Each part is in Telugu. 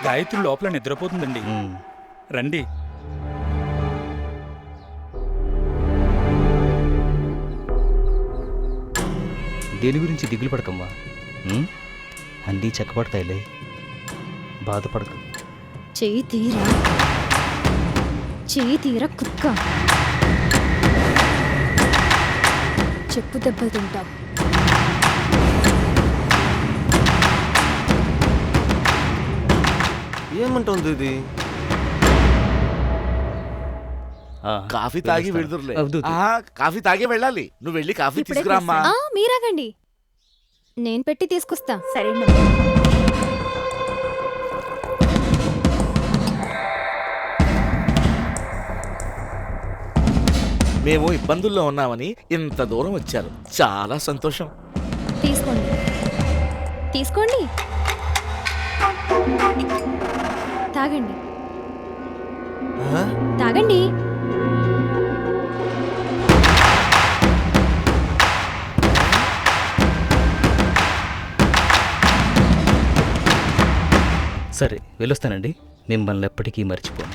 గాయత్రి లోపల నిద్రపోతుందండి. రండి. దేని గురించి దిగులు పడకమ్మా, అన్నీ చెక్కపడతాయిలే, బాధపడకు. చెయ్యి తీరా కుక్క, చెప్పు దెబ్బలు తింటావు. ఏమంటుంది ఇది? కాఫీ తాగి వెళ్దురులే. కాఫీ తాగే వెళ్ళాలి. నువ్వు వెళ్ళి కాఫీ ఇప్పుడే తీసుకురామ్మా. మీరాగండి, నేను పెట్టి తీసుకొస్తా. సరే మేము ఇబ్బందుల్లో ఉన్నామని ఇంత దూరం వచ్చారు, చాలా సంతోషం. తీసుకోండి తీసుకోండి, తాగండి తాగండి. సరే వెళ్ళొస్తానండి. మిమ్మల్ని ఎప్పటికీ మర్చిపోను.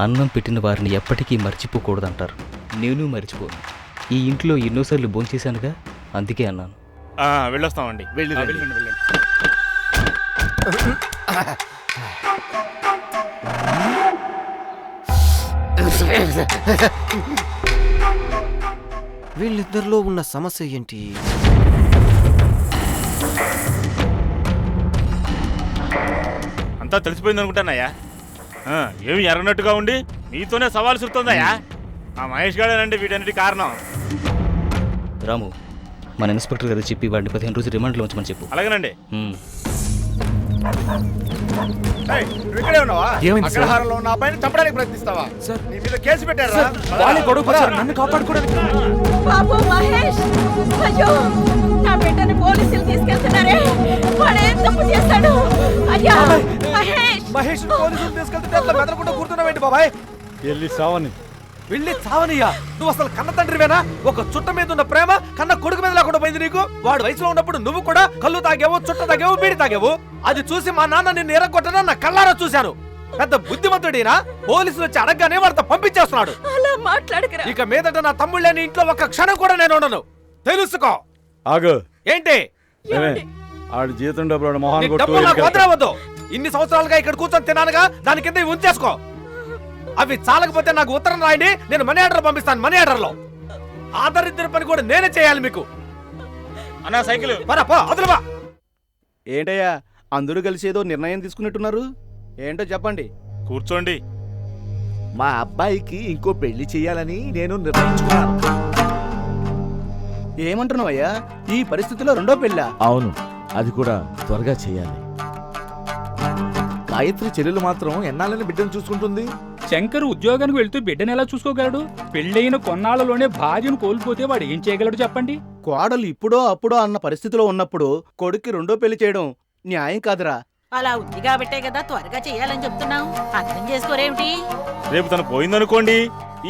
అన్నం పెట్టిన వారిని ఎప్పటికీ మర్చిపోకూడదంటారు. నేను మర్చిపోను. ఈ ఇంట్లో ఎన్నోసార్లు భోంచేశానుగా, అందుకే అన్నాను. వెళ్ళొస్తామండి. వెళ్ళండి. వీళ్ళిద్దరిలో ఉన్న సమస్య ఏంటి? అంతా తెలిసిపోయింది అనుకుంటానయ్యా. ఏమి ఎరగనట్టుగా ఉండి మీతోనే సవాలు సురుతుందయ్యా. ఆ మహేష్ గాడేనండి వీటన్నిటి కారణం. రాము, మన ఇన్స్పెక్టర్ గారు చెప్పి వాడిని 15 రోజులు రిమాండ్లో ఉంచమని చెప్పు. అలాగేనండి. ఇక్కడే ఉన్నావా? అగ్రహారంలో ఉన్న అబ్బాయిని చంపడానికి ప్రయత్నిస్తావా? నీ మీద కేసు పెట్టారా? నన్ను కాపాడుకోవడానికి. బాబు మహేష్, అయ్యో నా బిడ్డని పోలీసులు తీసుకెళ్తున్నారే, వాడు ఏం తప్పు చేస్తాడు? అయ్యా మహేష్ పోలీసులు తీసుకెళ్తుంటే అట్లా మెదలకుండా కూర్చున్నావేంటి బాబాయ్? వెళ్ళి చావనియా? నువ్వు అసలు కన్న తండ్రివేనా? ఒక చుట్ట మీద ఉన్న ప్రేమ కన్న కొడుకు మీద లేకుండా పోయింది నీకు. వాడు వయసులో ఉన్నప్పుడు నువ్వు కూడా కళ్ళు తాగావు, చుట్ట తాగావు, బీడి తాగావు. అది చూసి మా నాన్న నిన్ను ఎరగొట్టనా నా కళ్ళారా చూశాను. పెద్ద బుద్ధిమంతుడేనా? పోలీసులు వచ్చి అడగగానే వాడితో పంపించేస్తున్నాడు. అలా మాట్లాడకరా. ఇక మీదట నా తమ్ముళ్ళని ఇంట్లో ఒక్క క్షణం కూడా నేను ఉండను, తెలుసుకో. ఆగు. ఏంటి? ఆడు జీతం డబ్బులు మొహాన్ డబ్బు నాకు వద్దు. ఇన్ని సంవత్సరాలుగా ఇక్కడ కూర్చొని తిన్నానుగా, దాని కింద ఇవి ఉంచేసుకో. అవి చాలకపోతే నాకు ఉత్తరం రాయండి, నేను మనీ ఆర్డర్ పంపిస్తాను. మనీ ఆర్డర్ లో ఆదరిద్దరి పని కూడా నేనే చేయాలి మీకు. అన్నా సైకిల్ అదులువా. ఏంటయ్యా అందరూ కలిసి ఏదో నిర్ణయం తీసుకున్నట్టున్నారు, ఏంటో చెప్పండి. కూర్చోండి. మా అబ్బాయికి ఇంకో పెళ్లి చేయాలని నేను నిర్ణయించుకున్నాను. ఏమంటున్నావయ్యా? ఈ పరిస్థితిలో రెండో పెళ్ళా? అవును, అది కూడా త్వరగా చేయాలి. గాయత్రి చెల్లెలు మాత్రం ఎన్నాళ్ళని బిడ్డను చూసుకుంటుంది. శంకర్ ఉద్యోగానికి వెళ్తూ బిడ్డను ఎలా చూసుకోగలడు? పెళ్ళైన కొన్నాళ్లలోనే భార్యను కోల్పోతే వాడు ఏం చేయగలడు చెప్పండి? కోడలు ఇప్పుడో అప్పుడో అన్న పరిస్థితిలో ఉన్నప్పుడు కొడుక్కి రెండో పెళ్లి చేయడం న్యాయం కాదురా. అలా ఉంది కాబట్టే కదా త్వరగా చేయాలని చెప్తున్నావు. అర్థం చేసుకోరేమిటి? రేపు తను పోయిందనుకోండి,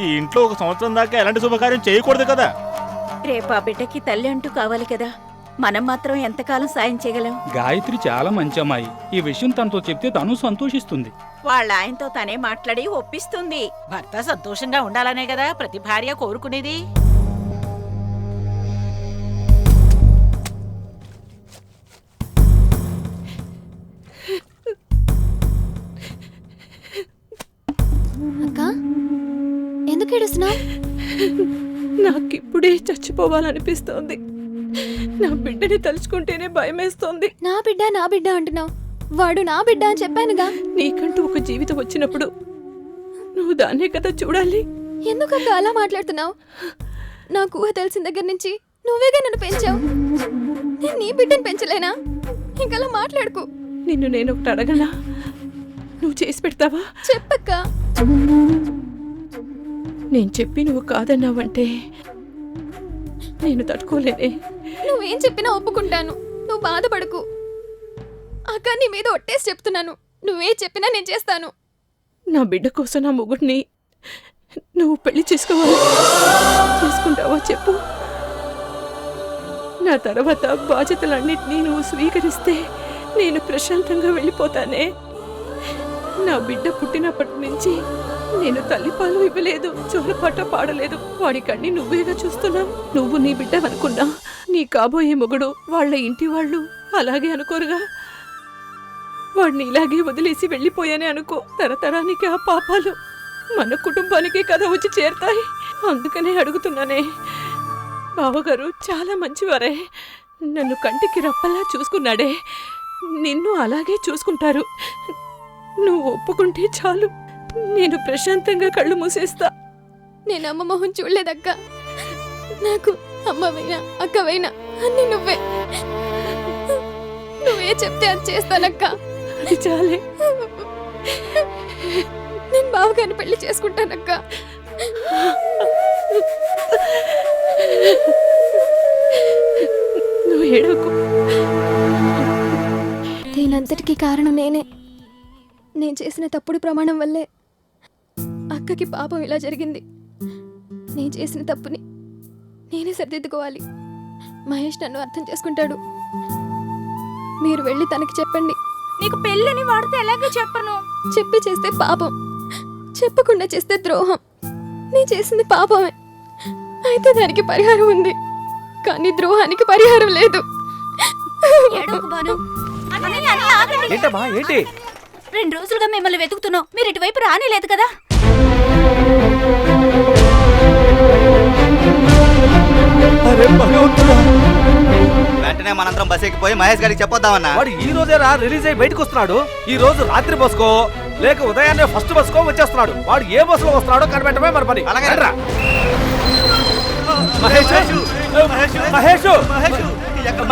ఈ ఇంట్లో 1 సంవత్సరం దాకా ఎలాంటి శుభకార్యం చేయకూడదు కదా. రేపు ఆ బిడ్డకి తల్లి అంటూ కావాలి కదా, మనం మాత్రం ఎంతకాలం సాయం చేయగలం? గాయత్రి చాలా మంచి అమ్మాయి. ఈ విషయం తనతో చెప్తే తను సంతోషిస్తుంది. వాళ్ళ ఆయనతో తనే మాట్లాడి ఒప్పిస్తుంది. భర్త సంతోషంగా ఉండాలనే కదా ప్రతి భార్య కోరుకునేది. అక్క, ఎందుకు ఏడుస్తున్నావు? నాకిప్పుడే చచ్చిపోవాలనిపిస్తోంది. నా బిడ్డని తలుచుకుంటేనే భయమేస్తోంది. నా బిడ్డ అంటున్నావు. వాడు నా బిడ్డ అని చెప్పానుగా. నీకంటూ ఒక జీవితం వచ్చినప్పుడు నువ్వు దాన్నే కదా చూడాలి. ఎందుకక్క అలా మాట్లాడుతున్నావు? నాకు ఊహ తెలిసిన దగ్గర నుంచి నువ్వేగా నన్ను పెంచావు. నేను నీ బిడ్డను పెంచలేనా? ఇంకలా మాట్లాడుకు. నిన్ను నేను ఒకటి అడగనా? నువ్వు చేసి పెడతావా? చెప్పక్క. నేను చెప్పి నువ్వు కాదన్నావంటే నేను తట్టుకోలేనే. నువ్వేం చెప్పినా ఒప్పుకుంటాను, నువ్వు బాధపడకు. అక్క, నీ మీద ఒట్టేసి చెప్తున్నాను, నువ్వే చెప్పినా నేను చేస్తాను. నా బిడ్డ కోసం నా మొగుడిని నువ్వు పెళ్లి చేసుకోవాలి. చేసుకుంటావా చెప్పు? నా తర్వాత బాధ్యతలన్నింటినీ నువ్వు స్వీకరిస్తే నేను ప్రశాంతంగా వెళ్ళిపోతానే. నా బిడ్డ పుట్టినప్పటి నుంచి నేను తల్లిపాలు ఇవ్వలేదు, జోలపాట పాడలేదు. వాడికన్నీ నువ్వేగా చూస్తున్నావు. నువ్వు నీ బిడ్డవనుకున్నా నీ కాబోయే మొగుడు వాళ్ళ ఇంటి వాళ్ళు అలాగే అనుకోరుగా. వాడిని ఇలాగే వదిలేసి వెళ్ళిపోయానే అనుకో, తరతరానికి ఆ పాపాలు మన కుటుంబానికి కథ వచ్చి చేరతాయి. అందుకనే అడుగుతున్నానే. బావగారు చాలా మంచివారే, నన్ను కంటికి రప్పలా చూసుకున్నాడే, నిన్ను అలాగే చూసుకుంటారు. నువ్వు ఒప్పుకుంటే చాలు, నేను ప్రశాంతంగా కళ్ళు మూసేస్తా. నేను అమ్మ మొహం చూడలేదక్క. నాకు అమ్మవైనా అక్కవైనా అన్ని నువ్వే. నువ్వే చెప్తే అది చేస్తానక్క. అది చాలే. నేను బావగారిని పెళ్లి చేసుకుంటానక్క. నువ్వు ఏడవకు. దీనంతటికీ కారణం నేనే. నేను చేసిన తప్పుడు ప్రమాణం వల్లే అక్కకి పాపం ఇలా జరిగింది. నేను చేసిన తప్పుని నేనే సరిదిద్దుకోవాలి. మహేష్ నన్ను అర్థం చేసుకుంటాడు. మీరు వెళ్ళి తనకి చెప్పండి. నీకు పెళ్ళని వాడితే ఎలాగో చెప్పను. చెప్పి చేస్తే పాపం, చెప్పకుండా చేస్తే ద్రోహం. నీ చేసింది పాపమే, అయితే దానికి పరిహారం ఉంది, కానీ ద్రోహానికి పరిహారం లేదు. ఏడవకు బాను. అన్నయ్య, అన్నయ్య, ఆగండి. ఏంటమ్మా ఏంటి? 2 రోజులుగా మిమ్మల్ని వెతుకుతున్నాం, మీరు ఇటువైపు రానేలేదు కదా. అరే భగవంతుడా, వెంటనే మనందరం బస్ ఎక్కిపోయి మహేష్ గారికి చెప్పొద్దామన్నా. వాడు ఈ రోజేరా రిలీజ్ అయ్యి బయటకు వస్తున్నాడు. ఈ రోజు రాత్రి బస్కో లేక ఉదయాన్నే ఫస్ట్ బస్కో వచ్చేస్తున్నాడు. వాడు ఏ బస్సులో వస్తున్నాడో కనిపెట్టమే మన పని. అలాగే రండ్రా. మహేష్ మహేష్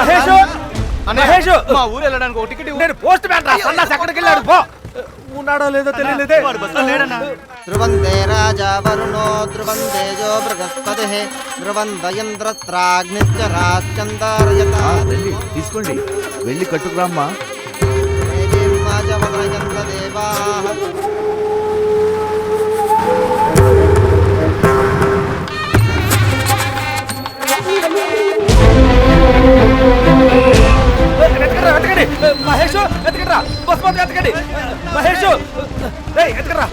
మహేష్ మహేష్ మా ఊరు వెళ్ళడానికి ఒక టికెట్ నేను పోస్ట్ మ్యాన్ రా. సన్నాసి ఎక్కడికి వెళ్ళాడు? పో. ఉన్నాడో లేదో తెలియలేదే. ధ్రువందే రాజా వరుణో ధ్రువం తేజో బృహస్పతిః ధ్రువం దయంద్రత్రాగ్నిశ్చ రాశ్చందారయత. తీసుకోండి, వెళ్ళి కట్టుకురామ్మా. దేవాః వెతకరా, వెతకండి. మహేష్ వెతకండిరా. బస్ మొత్తం వెతకండి. మహేష్ ఎతకరా.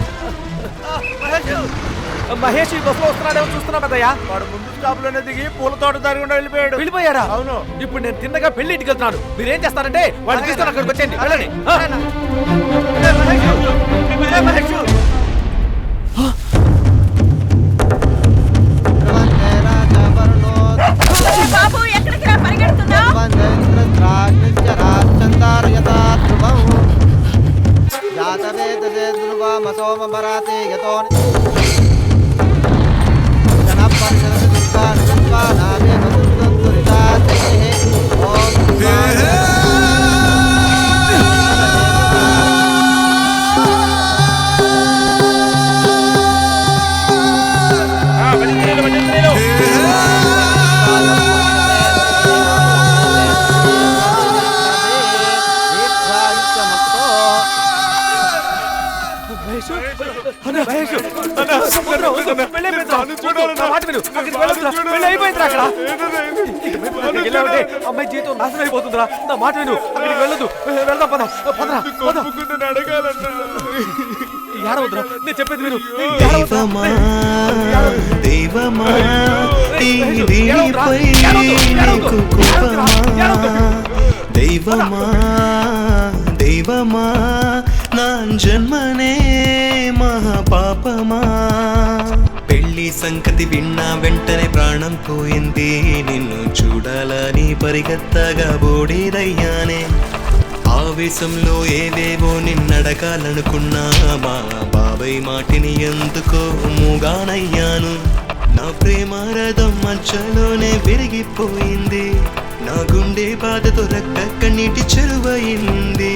మహేష్ ఈ బస్సులో వస్తున్నాడేమో చూస్తున్నా పెద్దయ్యా. వాడు ముందు స్టాప్ లోనే దిగి పూల తోట దారి గుండా వెళ్ళిపోయాడు. వెళ్ళిపోయాడా? అవును. ఇప్పుడు నేను తిన్నగా పెళ్లి ఇంటికి వెళ్తున్నాను. మీరేం చేస్తారంటే వాడిని తీసుకొని అక్కడికి వచ్చేయండి. వెళ్ళండి. ధ్రువందే రాజా వరుణో బాబు, ఎక్కడికి రా పరిగెడుతున్నావు? ధ్రువం దయంద్రత్రాగ్నిశ్చ రాశ్చందారయత. ధ్రువం జాతవేదసే ధ్రువమసోమరాతే యతో జనపరిషదసి దుర్గాని సత్వానామే వసుందురితాదేః. ఓం అమ్మాయి జీవితం నాశనం అయిపోతుందిరా. నా మాట విను, అక్కడికి వెళ్ళదు. వెళ్దాం, పద పదరా. ఏడవద్దురా, నేను చెప్పేది విను. దైవమా దైవమా దీనిపై నీకు కోపమా? దైవమా దైవమా నా జన్మనే మహాపాపమా? పెళ్లి సంగతి విన్నా వెంటనే ప్రాణం పోయింది. నిన్ను చూడాలని పరిగెత్తగా బోడేదయ్యానే. ఆవేశంలో ఏవేవో నిన్నడగాలనుకున్నా, మా బాబాయ్ మాటిని ఎందుకో మూగానయ్యాను. నా ప్రేమ రథం మధ్యలోనే విరిగిపోయింది. నా గుండె బాధతో రక్త కన్నీటి చెరువయింది.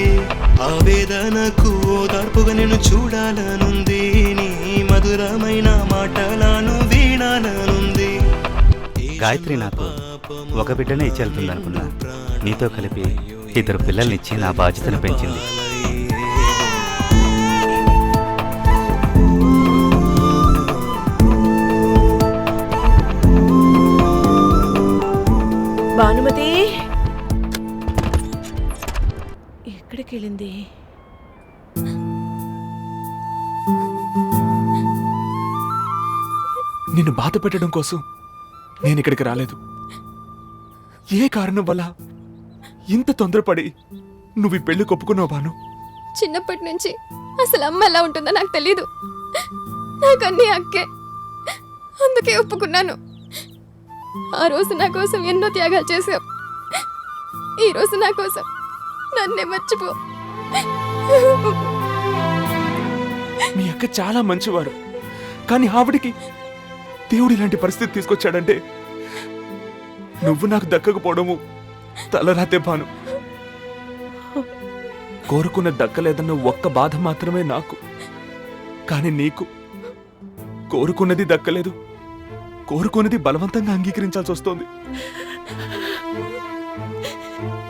ఆవేదనకు ఓదార్పుగా నేను చూడాలనుంది. నీ మధురమైన మాటలను వీణాలనుంది. గాయత్రి నాకు ఒక బిడ్డనే ఇచ్చి వెళ్తుంది అనుకున్నా. నీతో కలిపి 2 పిల్లల్నిచ్చి నా బాధ్యతను పెంచింది. భానుమతి, ఎక్కడికి వెళ్ళింది? నిన్ను బాధ పెట్టడం కోసం నేను ఇక్కడికి రాలేదు. ఏ కారణం వల్ల ఇంత తొందరపడి నువ్వు ఈ పెళ్లి కొప్పుకున్నావు భాను? చిన్నప్పటి నుంచి అసలు అమ్మ ఎలా ఉంటుందో నాకు తెలీదు. నాకన్నీ అక్కే, అందుకే ఒప్పుకున్నాను. ఆ రోజు నా కోసం ఎన్నో త్యాగాలు చేశావు. ఈ రోజు నా కోసం నన్నే మర్చిపో. మీ అక్క చాలా మంచివారు, కానీ ఆవిడికి దేవుడు ఇలాంటి పరిస్థితి తీసుకొచ్చాడంటే నువ్వు నాకు దక్కకపోవడము తలరాతే భాను. కోరుకున్న దక్కలేదన్న ఒక్క బాధ మాత్రమే నాకు, కానీ నీకు కోరుకున్నది దక్కలేదు, కోరుకున్నది బలవంతంగా అంగీకరించాల్సి వస్తోంది.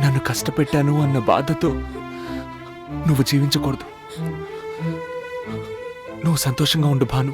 నన్ను కష్టపెట్టాను అన్న బాధతో నువ్వు జీవించకూడదు. నువ్వు సంతోషంగా ఉండు భాను.